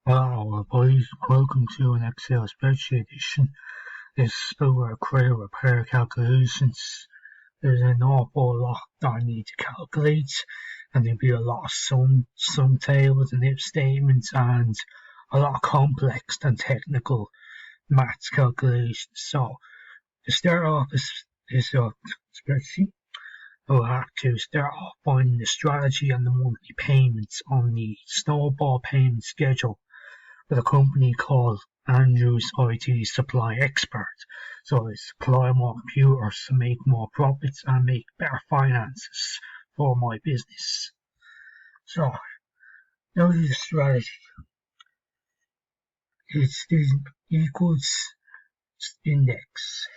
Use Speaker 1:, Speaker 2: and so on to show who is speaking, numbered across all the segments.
Speaker 1: Hello, boys. Welcome to an Excel spreadsheet edition. This is about our credit repair calculations. There's an awful lot that I need to calculate, and there'll be a lot of sum tables and if statements, and a lot of complex and technical maths calculations. So, to start off this spreadsheet, I'll have to start off finding the strategy and the monthly payments on the snowball payment schedule with a company called Andrew's IT Supply Expert. So I supply more computers to make more profits and make better finances for my business. So now the strategy. It's the equals index.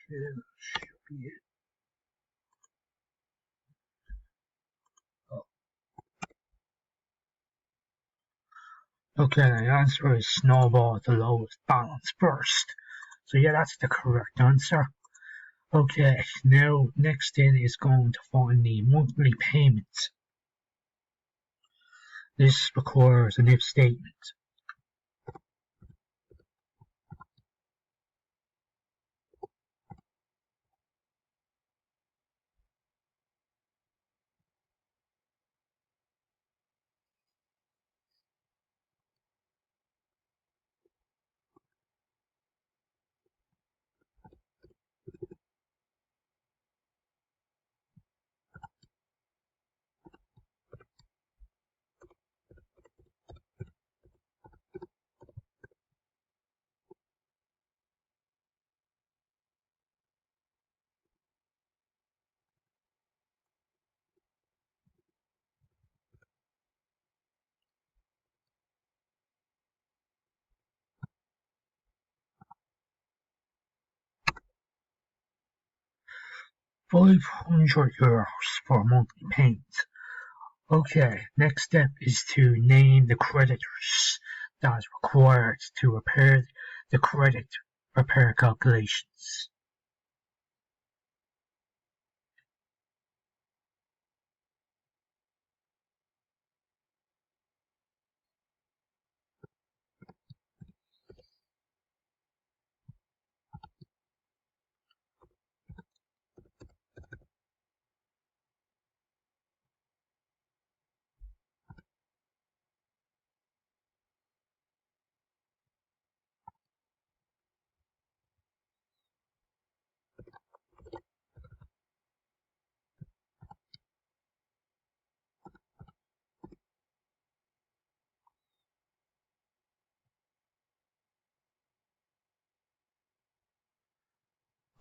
Speaker 1: Okay, that should be it. Oh. Okay, the answer is snowball at the lowest balance first. So yeah, that's the correct answer. Okay, now next thing is going to find the monthly payments. This requires an if statement. €500 for monthly payments. Okay, next step is to name the creditors that is required to repair the credit repair calculations.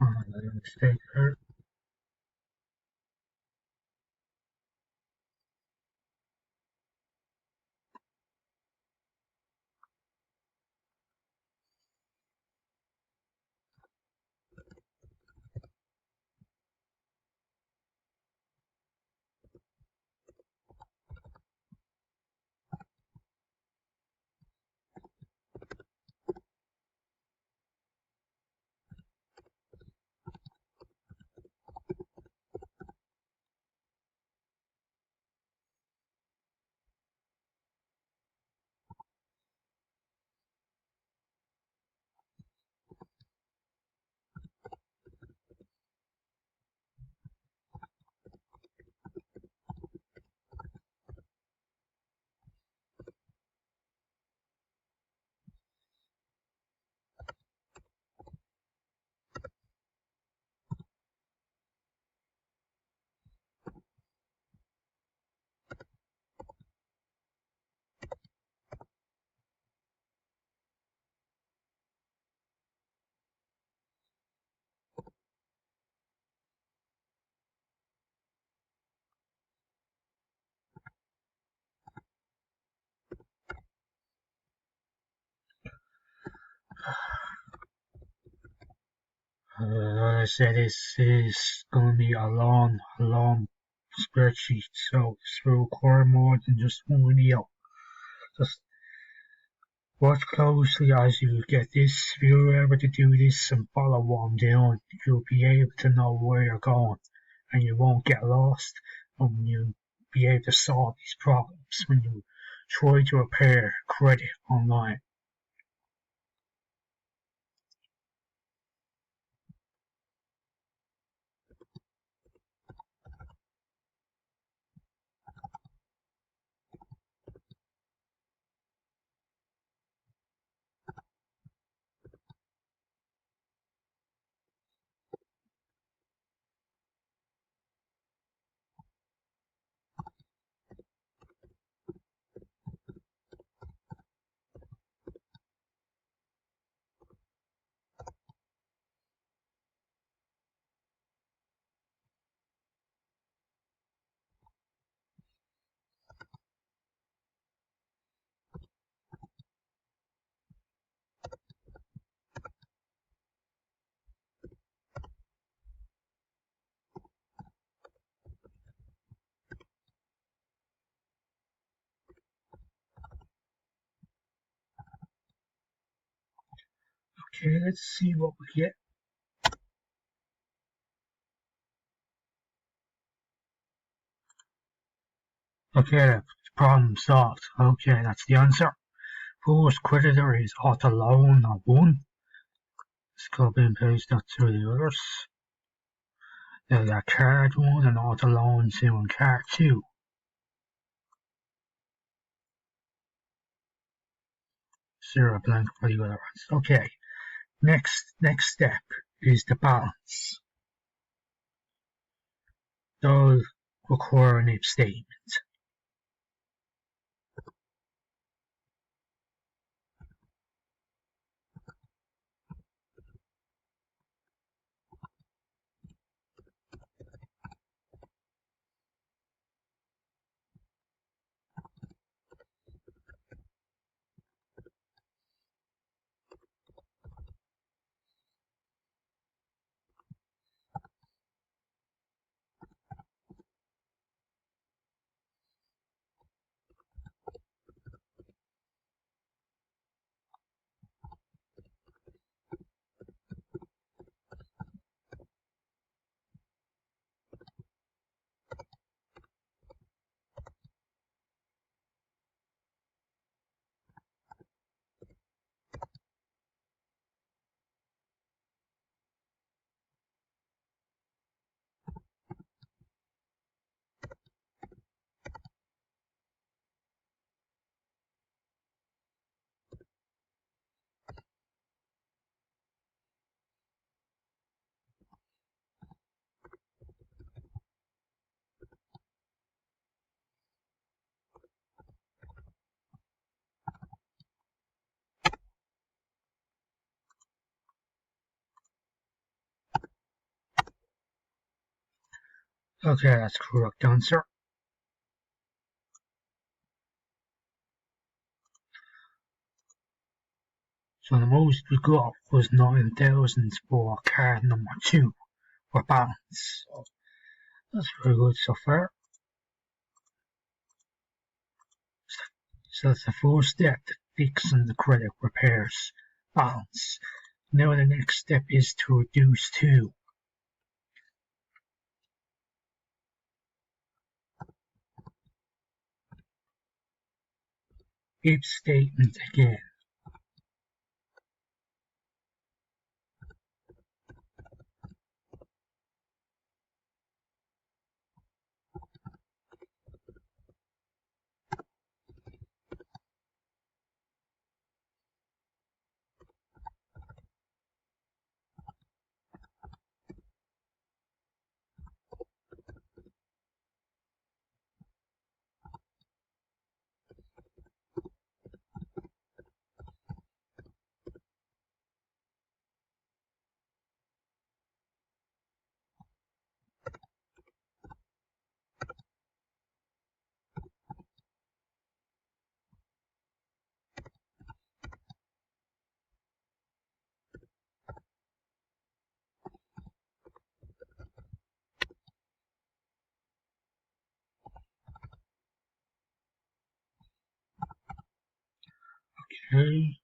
Speaker 1: A mistake here. I said this is going to be a long spreadsheet, so this will require more than just one video. Just watch closely as you get this. If you're able to do this and follow what I'm doing, you'll be able to know where you're going, and you won't get lost, and you'll be able to solve these problems when you try to repair credit online. Okay, let's see what we get. Okay, problem solved. Okay, that's the answer. First creditor is auto loan of 1. Let's copy and paste that to the others. Then we got card 1 and auto loan 2 and card 2. Zero blank for the other ones. Okay, next step is the balance. They'll require an if statement. Okay, that's the correct answer. So the most we got was 9,000 for card number 2 for balance. So that's very good so far. So that's the first step to fixing the credit repairs balance. Now the next step is to reduce 2. If statement again. Okay,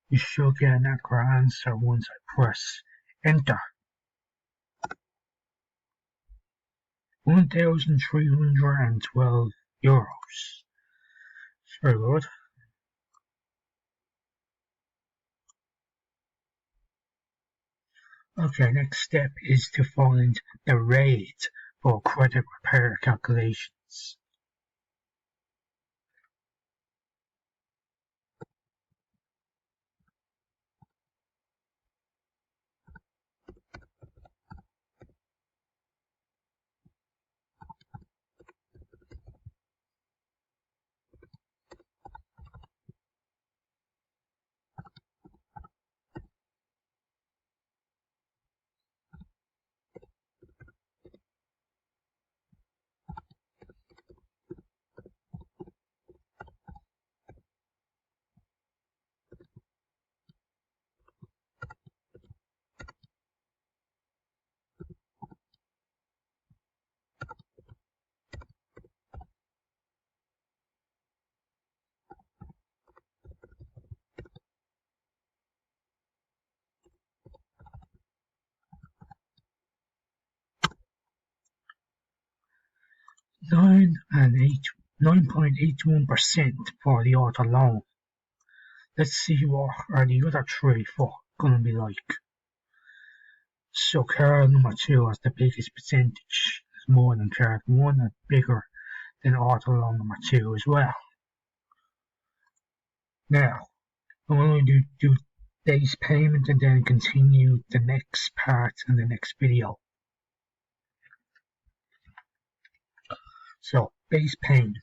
Speaker 1: you should get an accurate answer once I press enter. 1,312 euros. It's very good. Okay, next step is to find the rate for credit repair calculations. Nine and 9.81% for the auto loan. Let's see what are the other three for gonna be like. So card number 2 has the biggest percentage. It's more than card 1 and bigger than auto loan number 2 as well. Now, I'm going to do base payment and then continue the next part in the next video. So, base payment.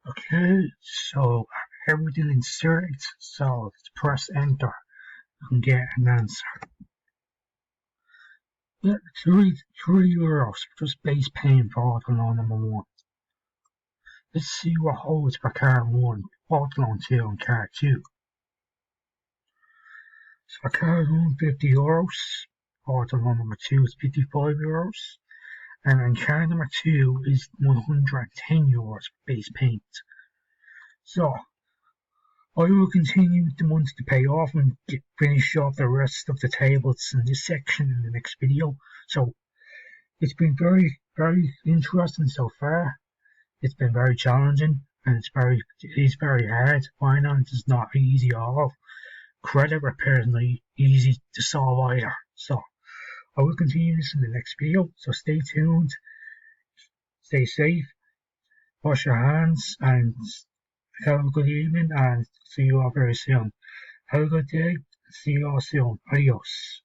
Speaker 1: Okay, so everything inserted, so let's press enter and get an answer. Yeah, 3 euros just base payment for auto loan number 1. Let's see what holds for card 1, auto loan 2 and card 2. So for card 1, 50 euros, auto loan number 2 is 55 euros, and then card number 2 is 110 euros base payment. So I will continue the months to pay off and finish off the rest of the tables in this section in the next video. So it's been very, very interesting so far. It's been very challenging and it is very hard. Finance is not easy at all. Credit repair is not easy to solve either. So I will continue this in the next video. So stay tuned, stay safe, wash your hands, and have a good evening, and see you all very soon. Have a good day. See you all soon. Adios.